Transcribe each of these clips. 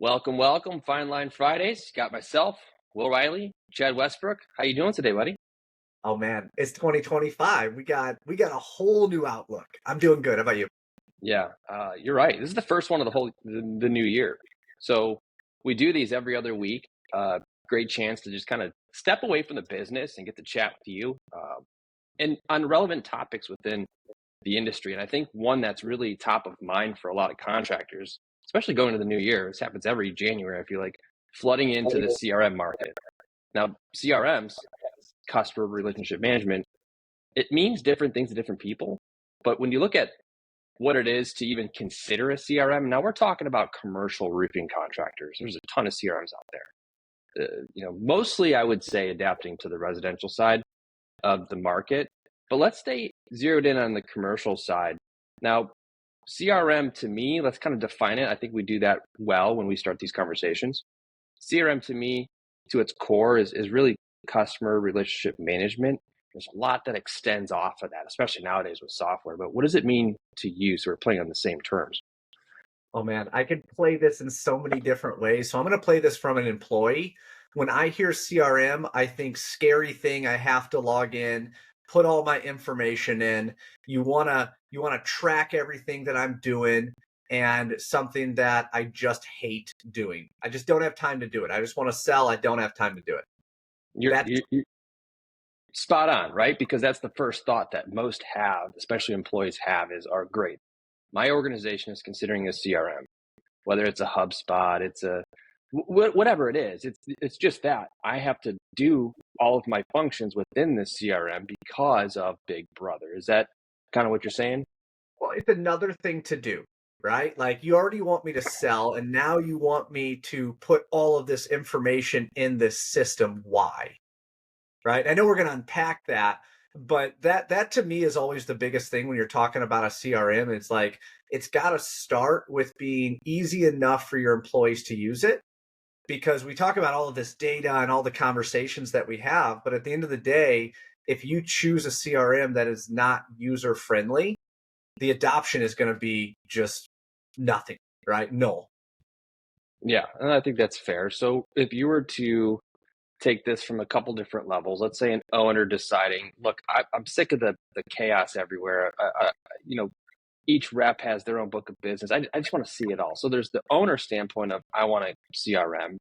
Welcome, welcome. Fine Line Fridays. Got myself, Will Riley, Chad Westbrook. How you doing today, buddy? Oh man, it's 2025. We got a whole new outlook. I'm doing good. How about you? Yeah, you're right. This is the first one of the new year. So we do these every other week. Great chance to just kind of step away from the business and get to chat with you and on relevant topics within the industry. And I think one that's really top of mind for a lot of contractors, especially going into the new year. This happens every January. I feel like flooding into the CRM market. Now, CRMs, customer relationship management, it means different things to different people. But when you look at what it is to even consider a CRM, now we're talking about commercial roofing contractors. There's a ton of CRMs out there. Mostly I would say adapting to the residential side of the market. But let's stay zeroed in on the commercial side. Now, CRM to me, let's kind of define it. I think we do that well when we start these conversations. CRM to me, to its core, is really customer relationship management. There's a lot that extends off of that, especially nowadays with software. But what does it mean to you? So we're playing on the same terms. Oh man, I could play this in so many different ways. So I'm going to play this from an employee. When I hear CRM, I think scary thing. I have to log in, put all my information in. You want to track everything that I'm doing, and something that I just hate doing. I just don't have time to do it. I just want to sell. I don't have time to do it. You're, That's you're spot on, right? Because that's the first thought that most have, especially employees have, is, "Are great. My organization is considering a CRM, whether it's a HubSpot, it's a whatever it is. It's just that I have to do all of my functions within the CRM because of Big Brother." Is that kind of what you're saying? Well, it's another thing to do, right? Like you already want me to sell, and now you want me to put all of this information in this system. Why? Right? I know we're going to unpack that, but that to me is always the biggest thing when you're talking about a CRM. It's like it's got to start with being easy enough for your employees to use it, because we talk about all of this data and all the conversations that we have, but at the end of the day, if you choose a CRM that is not user friendly, the adoption is going to be just nothing, right? Null. Yeah, and I think that's fair. So if you were to take this from a couple different levels, let's say an owner deciding, look, I'm sick of the chaos everywhere. Each rep has their own book of business. I just want to see it all. So there's the owner standpoint of, I want a CRM,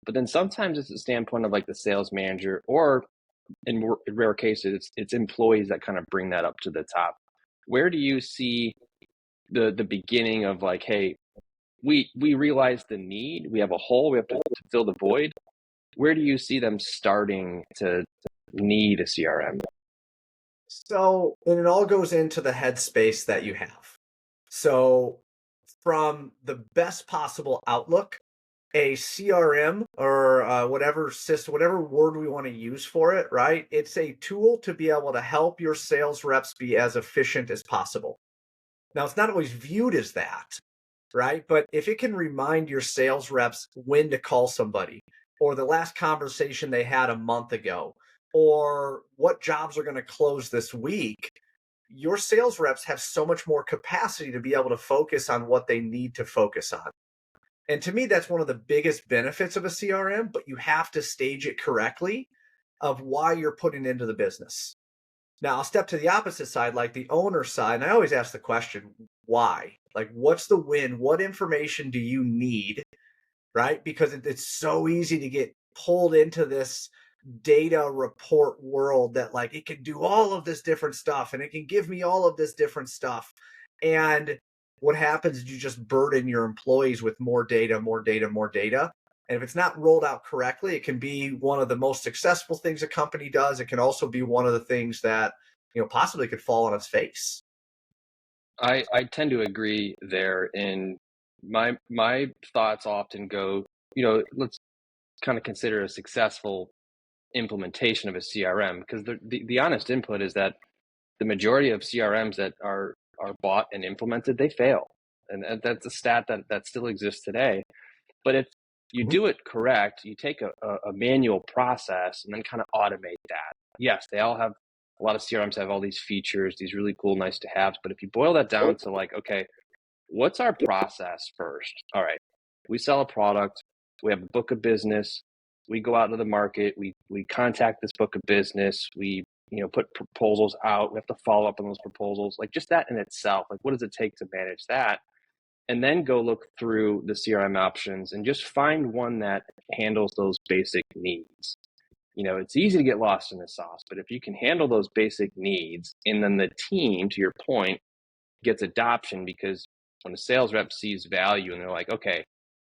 but then sometimes it's the standpoint of like the sales manager, or in rare cases, it's employees that kind of bring that up to the top. Where do you see the beginning of like, hey, we realize the need, we have a hole, we have to fill the void. Where do you see them starting to need a CRM? So, and it all goes into the headspace that you have. So, from the best possible outlook, a CRM or whatever system, whatever word we want to use for it, right? It's a tool to be able to help your sales reps be as efficient as possible. Now, it's not always viewed as that, right? But if it can remind your sales reps when to call somebody, or the last conversation they had a month ago, or what jobs are going to close this week, your sales reps have so much more capacity to be able to focus on what they need to focus on. And to me, that's one of the biggest benefits of a CRM, but you have to stage it correctly of why you're putting into the business. Now, I'll step to the opposite side, like the owner side. And I always ask the question, why? Like, what's the win? What information do you need? Right? Because it's so easy to get pulled into this data report world that like it can do all of this different stuff and it can give me all of this different stuff. And what happens is you just burden your employees with more data, more data, more data. And if it's not rolled out correctly, it can be one of the most successful things a company does. It can also be one of the things that, possibly could fall on its face. I tend to agree there. And my thoughts often go, let's kind of consider a successful implementation of a CRM, because the honest input is that the majority of CRMs that are bought and implemented, they fail. And that's a stat that still exists today. But if you Mhm. do it correct, you take a manual process and then kind of automate that. Yes, they all have, a lot of CRMs have all these features, these really cool, nice to haves. But if you boil that down to like, okay, what's our process first? All right, We sell a product, we have a book of business, we go out into the market, we contact this book of business, we put proposals out, we have to follow up on those proposals. Like just that in itself, like what does it take to manage that? And then go look through the CRM options and just find one that handles those basic needs. It's easy to get lost in the sauce, but if you can handle those basic needs, and then the team, to your point, gets adoption, because when a sales rep sees value and they're like, okay,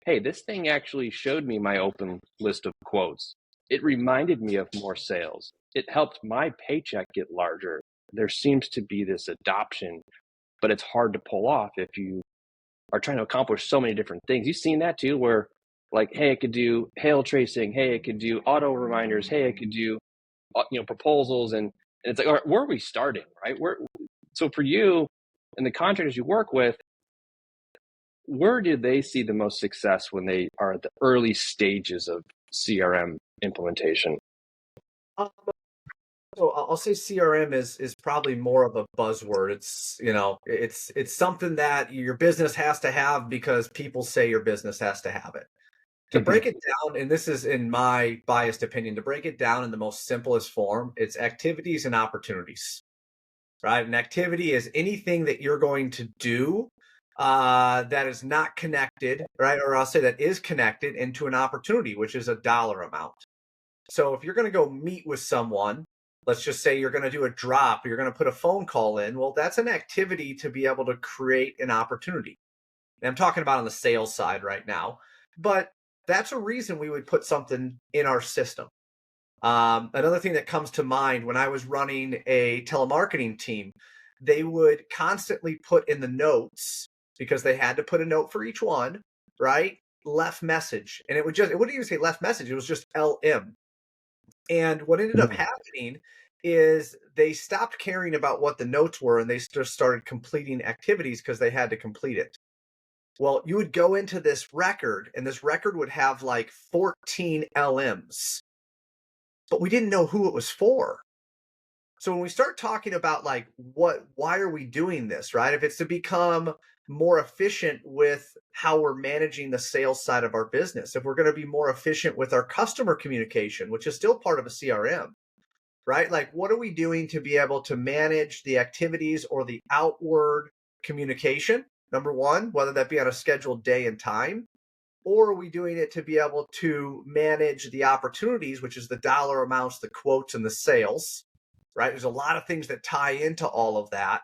hey, this thing actually showed me my open list of quotes. It reminded me of more sales. It helped my paycheck get larger. There seems to be this adoption, but it's hard to pull off if you are trying to accomplish so many different things. You've seen that too, where like, hey, it could do hail tracing. Hey, it could do auto reminders. Hey, it could do, proposals. And it's like, all right, where are we starting, right? So for you and the contractors you work with, where do they see the most success when they are at the early stages of CRM implementation? So I'll say CRM is probably more of a buzzword. It's something that your business has to have because people say your business has to have it. To break it down, and this is in my biased opinion, to break it down in the most simplest form, it's activities and opportunities, right? An activity is anything that you're going to do that is not connected, right? Or I'll say that is connected into an opportunity, which is a dollar amount. So if you're going to go meet with someone, let's just say you're going to do a drop, or you're going to put a phone call in. Well, that's an activity to be able to create an opportunity. And I'm talking about on the sales side right now, but that's a reason we would put something in our system. Another thing that comes to mind, when I was running a telemarketing team, they would constantly put in the notes, because they had to put a note for each one, right? Left message. And it wouldn't even say left message. It was just LM. And what ended up happening is they stopped caring about what the notes were, and they just started completing activities because they had to complete it. Well, you would go into this record, and this record would have like 14 LMs, but we didn't know who it was for. So when we start talking about like why are we doing this, right? If it's to become more efficient with how we're managing the sales side of our business, if we're going to be more efficient with our customer communication, which is still part of a CRM, right? Like, what are we doing to be able to manage the activities or the outward communication? Number one, whether that be on a scheduled day and time, or are we doing it to be able to manage the opportunities, which is the dollar amounts, the quotes, and the sales, right? There's a lot of things that tie into all of that.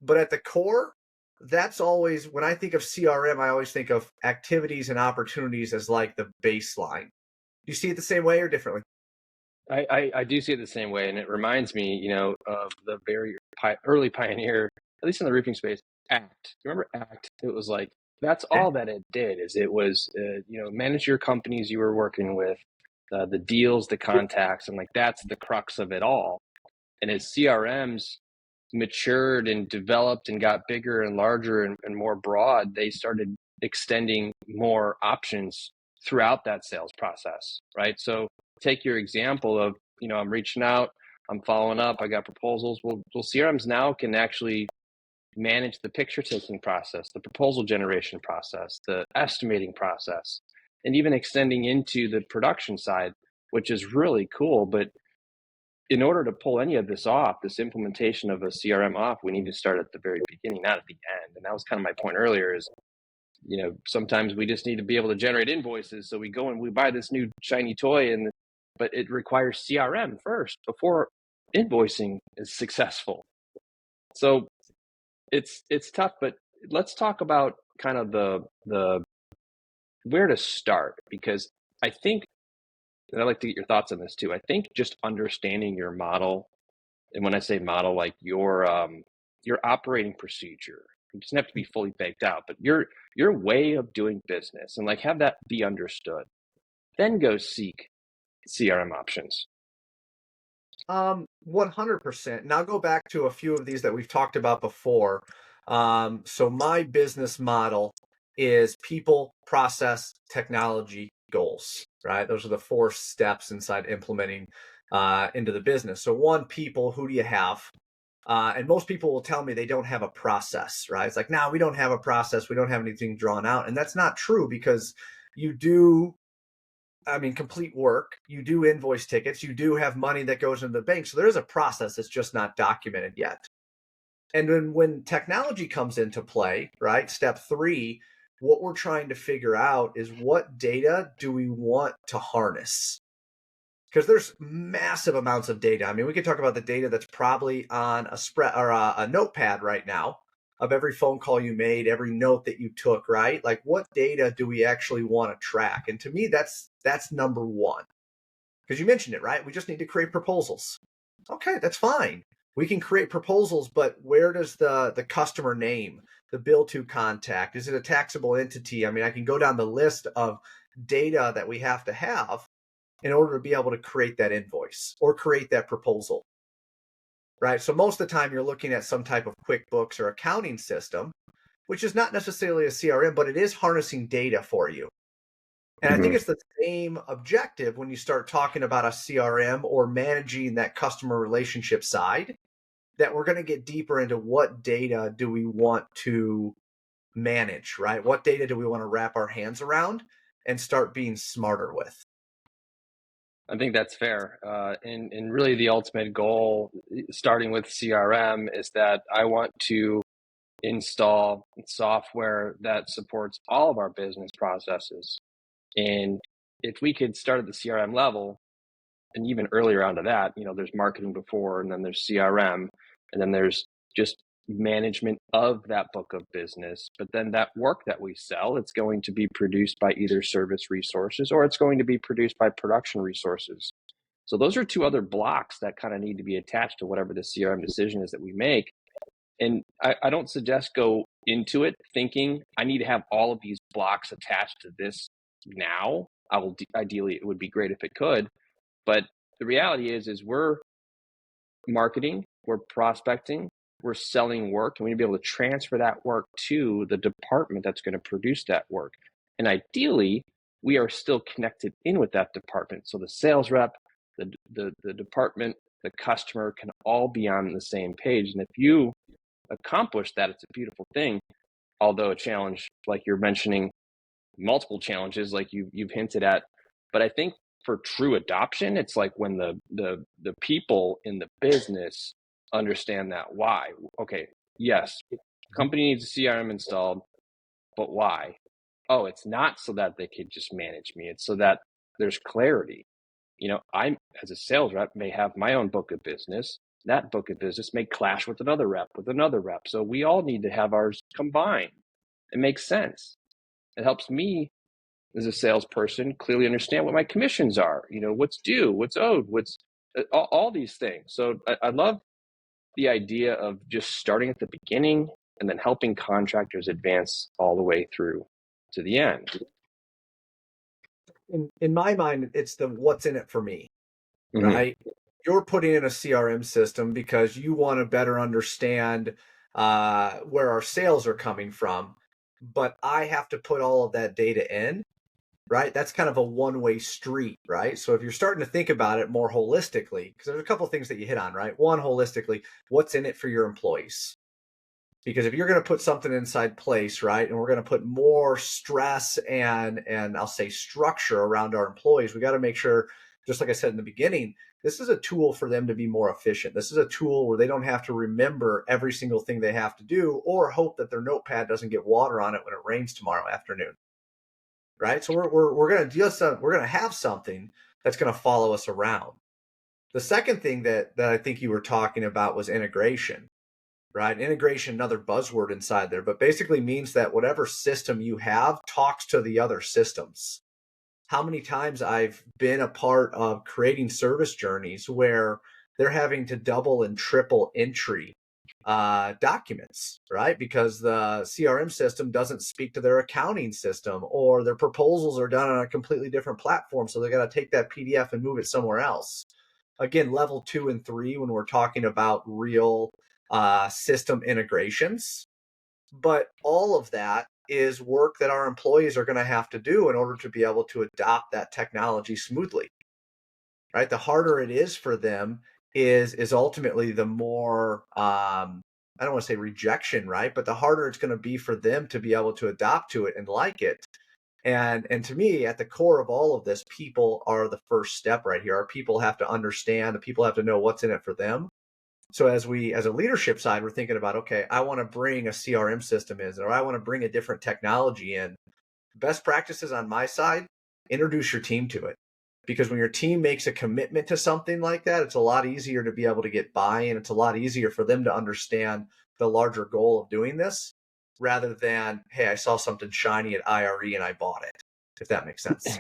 But at the core, that's always, when I think of CRM, I always think of activities and opportunities as like the baseline. Do you see it the same way or differently? I do see it the same way, and it reminds me, of the very early pioneer, at least in the roofing space, ACT. You remember ACT? It was like that's all that it did. Is it was manage your companies you were working with, the deals, the contacts, and like that's the crux of it all. And as CRMs matured and developed and got bigger and larger and more broad, they started extending more options throughout that sales process, right? So take your example of, I'm reaching out, I'm following up, I got proposals. Well, CRMs now can actually manage the picture taking process, the proposal generation process, the estimating process, and even extending into the production side, which is really cool. But in order to pull any of this off, this implementation of a CRM off, we need to start at the very beginning, not at the end. And that was kind of my point earlier is, sometimes we just need to be able to generate invoices. So we go and we buy this new shiny toy, but it requires CRM first before invoicing is successful. So it's tough, but let's talk about kind of the where to start, because I think, and I'd like to get your thoughts on this too. I think just understanding your model, and when I say model, like your operating procedure, it doesn't have to be fully baked out, but your way of doing business, and like have that be understood. Then go seek CRM options. 100%. And I'll go back to a few of these that we've talked about before. So my business model is people, process, technology, goals, right? Those are the 4 steps inside implementing into the business. So one, people, who do you have? And most people will tell me they don't have a process, right? It's like, no, we don't have a process. We don't have anything drawn out. And that's not true, because you do, complete work. You do invoice tickets. You do have money that goes into the bank. So there is a process. It's just not documented yet. And then when technology comes into play, right, step 3, what we're trying to figure out is what data do we want to harness? Because there's massive amounts of data. We could talk about the data that's probably on a spread or a notepad right now, of every phone call you made, every note that you took, right? Like, what data do we actually want to track? And to me, that's number one. Because you mentioned it, right? We just need to create proposals. Okay, that's fine. We can create proposals, but where does the customer name, the bill to contact, is it a taxable entity? I can go down the list of data that we have to have in order to be able to create that invoice or create that proposal, right? So most of the time you're looking at some type of QuickBooks or accounting system, which is not necessarily a CRM, but it is harnessing data for you. And I think it's the same objective when you start talking about a CRM or managing that customer relationship side, that we're going to get deeper into what data do we want to manage, right? What data do we want to wrap our hands around and start being smarter with? I think that's fair. And really the ultimate goal, starting with CRM, is that I want to install software that supports all of our business processes. And if we could start at the CRM level, and even earlier onto that, there's marketing before, and then there's CRM, and then there's just management of that book of business. But then that work that we sell, it's going to be produced by either service resources, or it's going to be produced by production resources. So those are 2 other blocks that kind of need to be attached to whatever the CRM decision is that we make. And I don't suggest go into it thinking I need to have all of these blocks attached to this now. Ideally, it would be great if it could. But the reality is we're marketing, we're prospecting, we're selling work, and we need to be able to transfer that work to the department that's going to produce that work. And ideally, we are still connected in with that department. So the sales rep, the department, the customer can all be on the same page. And if you accomplish that, it's a beautiful thing. Although a challenge, like you're mentioning, multiple challenges, like you've hinted at. But I think for true adoption, it's like when the people in the business understand that why. Okay, yes, company needs a CRM installed, but why? Oh, it's not so that they could just manage me. It's so that there's clarity. I, as a sales rep, may have my own book of business. That book of business may clash with another rep, So we all need to have ours combined. It makes sense. It helps me as a salesperson clearly understand what my commissions are, what's due, what's owed, what's all these things. So I love the idea of just starting at the beginning and then helping contractors advance all the way through to the end. In my mind, it's the what's in it for me, Mm-hmm. right? You're putting in a CRM system because you want to better understand where our sales are coming from, but I have to put all of that data in, right? That's kind of a one-way street, right? So if you're starting to think about it more holistically, because there's a couple of things that you hit on, right? One, holistically, what's in it for your employees? Because if you're going to put something inside place, right, and we're going to put more stress and I'll say structure around our employees, we got to make sure, just like I said in the beginning, this is a tool for them to be more efficient. This is a tool where they don't have to remember every single thing they have to do or hope that their notepad doesn't get water on it when it rains tomorrow afternoon. Right? So we're going to have something that's going to follow us around. The second thing that I think you were talking about was integration. Right? Integration, another buzzword inside there, but basically means that whatever system you have talks to the other systems. How many times I've been a part of creating service journeys where they're having to double and triple entry documents, right? Because the CRM system doesn't speak to their accounting system, or their proposals are done on a completely different platform. So they got to take that PDF and move it somewhere else. Again, level 2 and 3 when we're talking about real system integrations. But all of that is work that our employees are going to have to do in order to be able to adopt that technology smoothly, right? The harder it is for them is ultimately the more I don't want to say rejection, right? But the harder it's going to be for them to be able to adopt to it and like it. And to me, at the core of all of this, people are the first step right here. Our people have to understand, the people have to know what's in it for them. So as a leadership side, we're thinking about, okay, I want to bring a CRM system in, or I want to bring a different technology in. Best practices on my side, introduce your team to it. Because when your team makes a commitment to something like that, it's a lot easier to be able to get buy-in. It's a lot easier for them to understand the larger goal of doing this rather than, hey, I saw something shiny at IRE and I bought it, if that makes sense.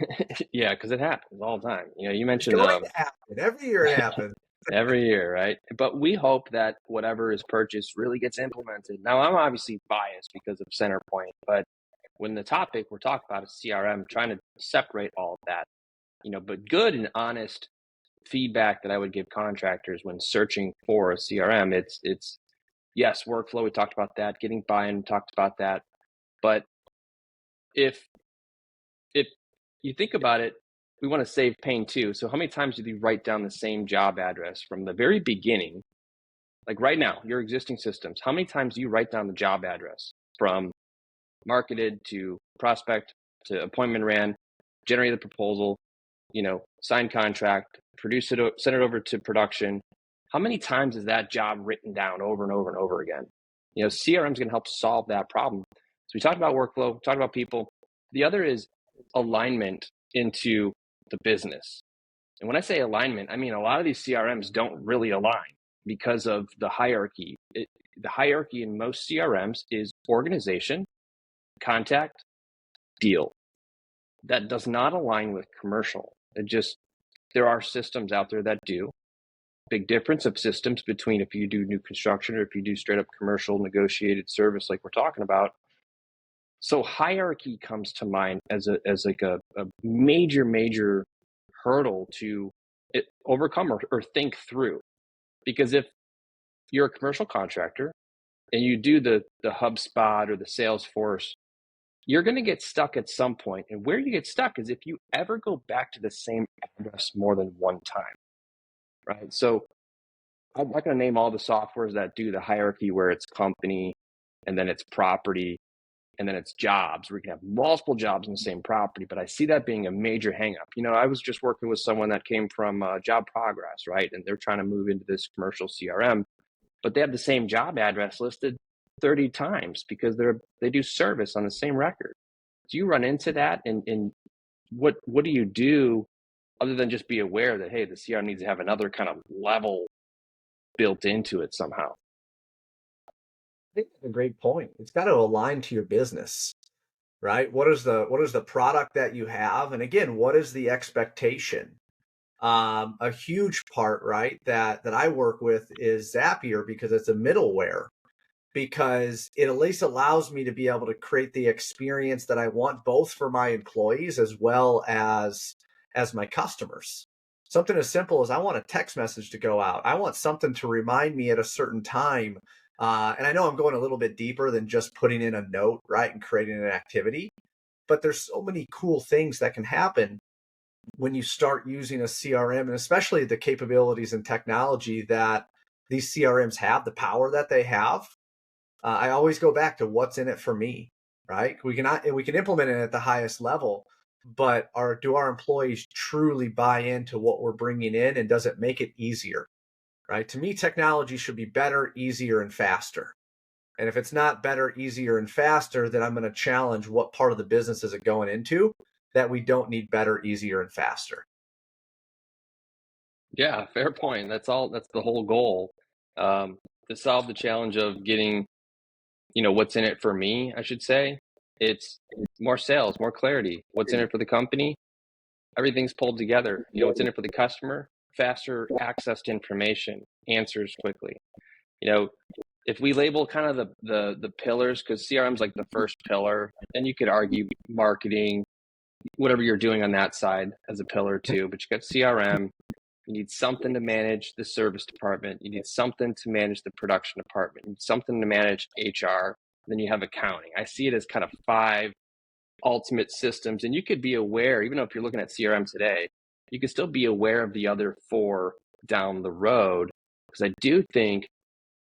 Yeah, because it happens all the time. You It's mentioned going to happen. Every year it happens. every year, right? But we hope that whatever is purchased really gets implemented. Now, I'm obviously biased because of Centerpoint, but when the topic we're talking about is CRM, trying to separate all of that, but good and honest feedback that I would give contractors when searching for a CRM, it's yes, workflow, we talked about that, getting buy-in, talked about that. But if you think about it, we want to save pain too. So how many times do you write down the same job address from the very beginning? Like right now, your existing systems, how many times do you write down the job address from marketed to prospect to appointment ran, generate the proposal, sign contract, produce it, send it over to production? How many times is that job written down over and over and over again? CRM is going to help solve that problem. So we talked about workflow, we talked about people. The other is alignment into the business. And when I say alignment, I mean a lot of these CRMs don't really align because of the hierarchy. The hierarchy in most CRMs is organization, contact, deal. That does not align with commercial. There are systems out there that do. Big difference of systems between if you do new construction or if you do straight up commercial negotiated service like we're talking about. So hierarchy comes to mind as like a major hurdle to overcome or think through. Because if you're a commercial contractor and you do the HubSpot or the Salesforce, you're going to get stuck at some point. And where you get stuck is if you ever go back to the same address more than one time, right? So I'm not going to name all the softwares that do the hierarchy where it's company and then it's property and then it's jobs, where you can have multiple jobs in the same property. But I see that being a major hangup. I was just working with someone that came from Job Progress, right? And they're trying to move into this commercial CRM, but they have the same job address listed 30 times because they do service on the same record. Do you run into that? And what do you do other than just be aware that, hey, the CRM needs to have another kind of level built into it somehow? I think that's a great point. It's got to align to your business, right? What is the product that you have? And again, what is the expectation? A huge part, right, that I work with is Zapier because it's a middleware, because it at least allows me to be able to create the experience that I want both for my employees as well as my customers. Something as simple as I want a text message to go out. I want something to remind me at a certain time. And I know I'm going a little bit deeper than just putting in a note, right, and creating an activity. But there's so many cool things that can happen when you start using a CRM, and especially the capabilities and technology that these CRMs have, the power that they have. I always go back to what's in it for me, right? We can implement it at the highest level, but do our employees truly buy into what we're bringing in, and does it make it easier, right? To me, technology should be better, easier, and faster. And if it's not better, easier, and faster, then I'm going to challenge what part of the business is it going into that we don't need better, easier, and faster. Yeah, fair point. That's the whole goal, to solve the challenge of getting, what's in it for me, I should say. It's more sales, more clarity. What's in it for the company? Everything's pulled together. What's in it for the customer? Faster access to information, answers quickly. If we label kind of the pillars, because CRM's like the first pillar, and you could argue marketing, whatever you're doing on that side as a pillar too, but you got CRM. You need something to manage the service department. You need something to manage the production department. You need something to manage HR. Then you have accounting. I see it as kind of 5 ultimate systems. And you could be aware, even though if you're looking at CRM today, you can still be aware of the other 4 down the road, because I do think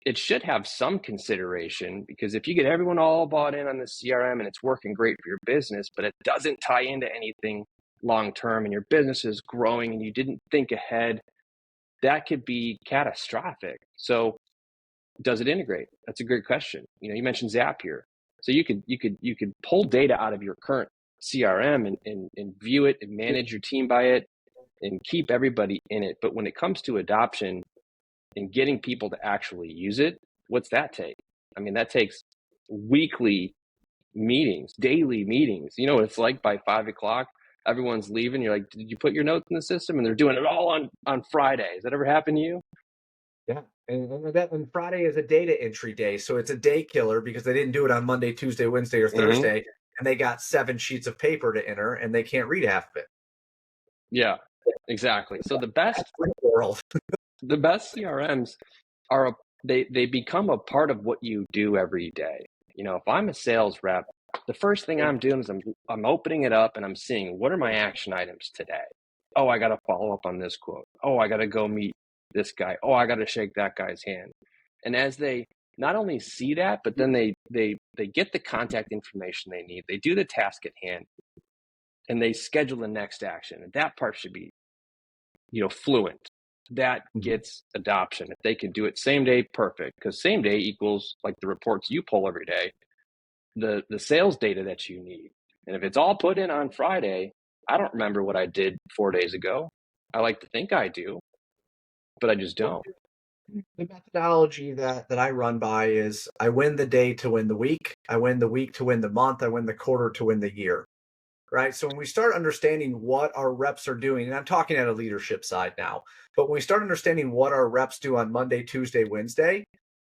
it should have some consideration, because if you get everyone all bought in on the CRM and it's working great for your business, but it doesn't tie into anything long term and your business is growing and you didn't think ahead, that could be catastrophic. So does it integrate? That's a great question. You mentioned Zapier. So you could pull data out of your current CRM and view it and manage your team by it and keep everybody in it. But when it comes to adoption and getting people to actually use it, what's that take? I mean, that takes weekly meetings, daily meetings. You know what it's like by 5 o'clock, everyone's leaving. You're like, did you put your notes in the system? And they're doing it all on Friday. Has that ever happened to you? Yeah. And Friday is a data entry day. So it's a day killer because they didn't do it on Monday, Tuesday, Wednesday, or Thursday. And they got 7 sheets of paper to enter and they can't read half of it. Yeah, exactly. So the best world. the best CRMs they become a part of what you do every day. If I'm a sales rep, the first thing I'm doing is I'm opening it up and I'm seeing, what are my action items today? Oh, I got to follow up on this quote. Oh, I got to go meet this guy. Oh, I got to shake that guy's hand. And as they not only see that, but then they get the contact information they need. They do the task at hand and they schedule the next action. And that part should be, fluent. That gets adoption. If they can do it same day, perfect. Because same day equals, like the reports you pull every day, the sales data that you need. And if it's all put in on Friday, I don't remember what I did 4 days ago. I like to think I do, but I just don't. The methodology that I run by is I win the day to win the week. I win the week to win the month. I win the quarter to win the year. Right. So when we start understanding what our reps are doing, and I'm talking at a leadership side now, but when we start understanding what our reps do on Monday, Tuesday, Wednesday,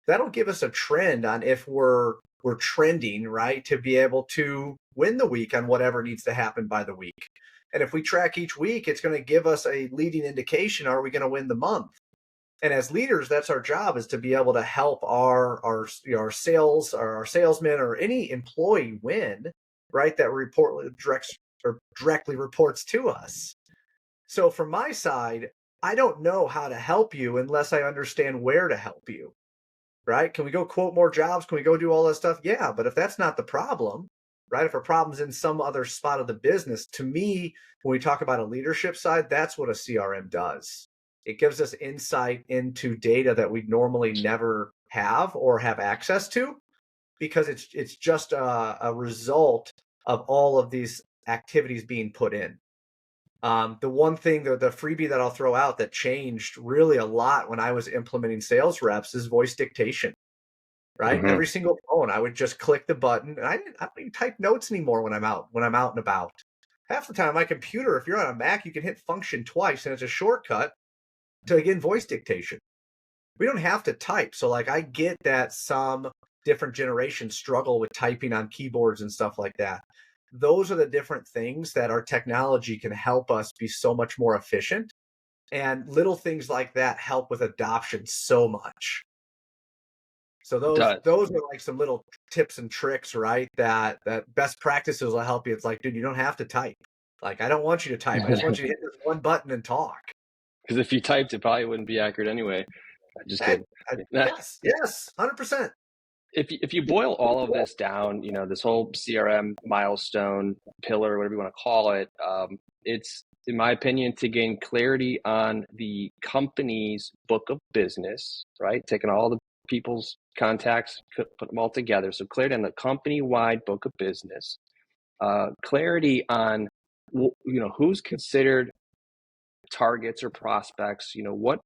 that'll give us a trend on if we're trending, right, to be able to win the week on whatever needs to happen by the week. And if we track each week, it's going to give us a leading indication, are we going to win the month? And as leaders, that's our job, is to be able to help our sales, or our salesmen, or any employee win, right? That directly reports to us. So from my side, I don't know how to help you unless I understand where to help you, right? Can we go quote more jobs? Can we go do all that stuff? Yeah, but if that's not the problem, right? If our problem's in some other spot of the business, to me, when we talk about a leadership side, that's what a CRM does. It gives us insight into data that we'd normally never have or have access to, because it's just a result of all of these activities being put in. The one thing, the freebie that I'll throw out that changed really a lot when I was implementing sales reps is voice dictation, right? Every single phone, I would just click the button. And I don't even type notes anymore when I'm out and about. Half the time, my computer, if you're on a Mac, you can hit function twice, and it's a shortcut to, again, voice dictation. We don't have to type. So like, I get that some different generations struggle with typing on keyboards and stuff like that. Those are the different things that our technology can help us be so much more efficient. And little things like that help with adoption so much. So those are like some little tips and tricks, right? That best practices will help you. It's like, dude, you don't have to type. Like, I don't want you to type. I just want you to hit this one button and talk. Because if you typed, it probably wouldn't be accurate anyway. Just kidding. Yes, 100%. If you boil all of this down, this whole CRM milestone pillar, whatever you want to call it, it's, in my opinion, to gain clarity on the company's book of business, right? Taking all the people's contacts, put them all together. So clarity on the company-wide book of business, clarity on, who's considered targets or prospects, what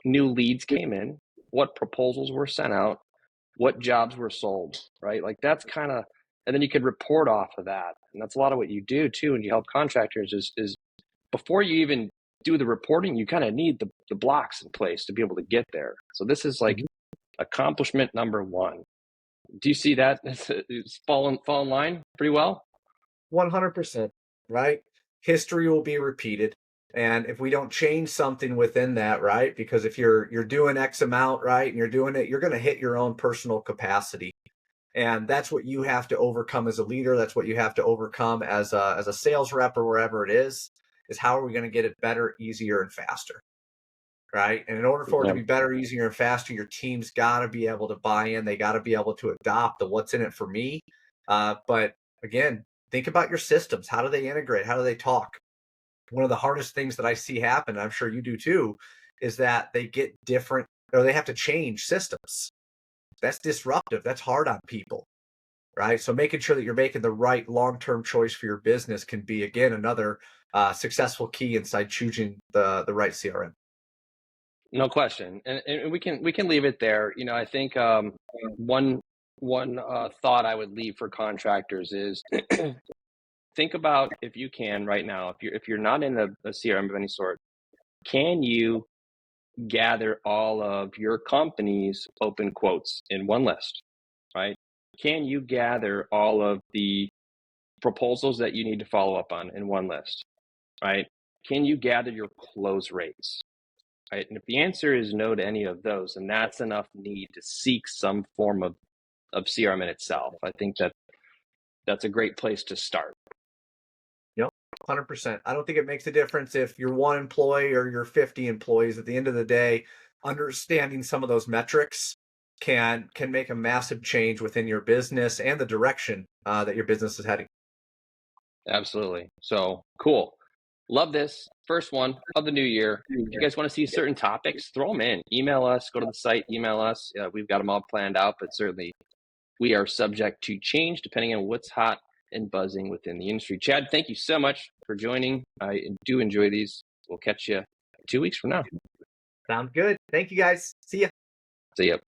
new leads came in, what proposals were sent out, what jobs were sold, right? Like, that's kind of, and then you could report off of that. And that's a lot of what you do too. And you help contractors is before you even do the reporting, you kind of need the blocks in place to be able to get there. So this is like accomplishment number one. Do you see that? It's fall in line pretty well? 100%, right? History will be repeated. And if we don't change something within that, right? Because if you're doing X amount, right, and you're doing it, you're going to hit your own personal capacity. And that's what you have to overcome as a leader. That's what you have to overcome as a sales rep or wherever it is how are we going to get it better, easier, and faster? right? And in order for it to Yeah. be better, easier, and faster, your team's got to be able to buy in. They got to be able to adopt the what's in it for me. But again, think about your systems. How do they integrate? How do they talk? One of the hardest things that I see happen, and I'm sure you do too, is that they get different or they have to change systems. That's disruptive. That's hard on people, right? So making sure that you're making the right long-term choice for your business can be, again, another successful key inside choosing the right CRM. No question, and we can leave it there. I think one thought I would leave for contractors is think about, if you can right now, if you're not in a CRM of any sort, can you gather all of your company's open quotes in one list, right? Can you gather all of the proposals that you need to follow up on in one list, right? Can you gather your close rates, right? And if the answer is no to any of those, then that's enough need to seek some form of CRM in itself. I think that's a great place to start. Yep, 100%. I don't think it makes a difference if you're one employee or you're 50 employees. At the end of the day, understanding some of those metrics can make a massive change within your business and the direction that your business is heading. Absolutely. So cool. Love this. First one of the new year. If you guys want to see certain topics, throw them in. Email us, go to the site, email us. We've got them all planned out, but certainly we are subject to change depending on what's hot and buzzing within the industry. Chad, thank you so much for joining. I do enjoy these. We'll catch you 2 weeks from now. Sounds good. Thank you, guys. See ya. See ya.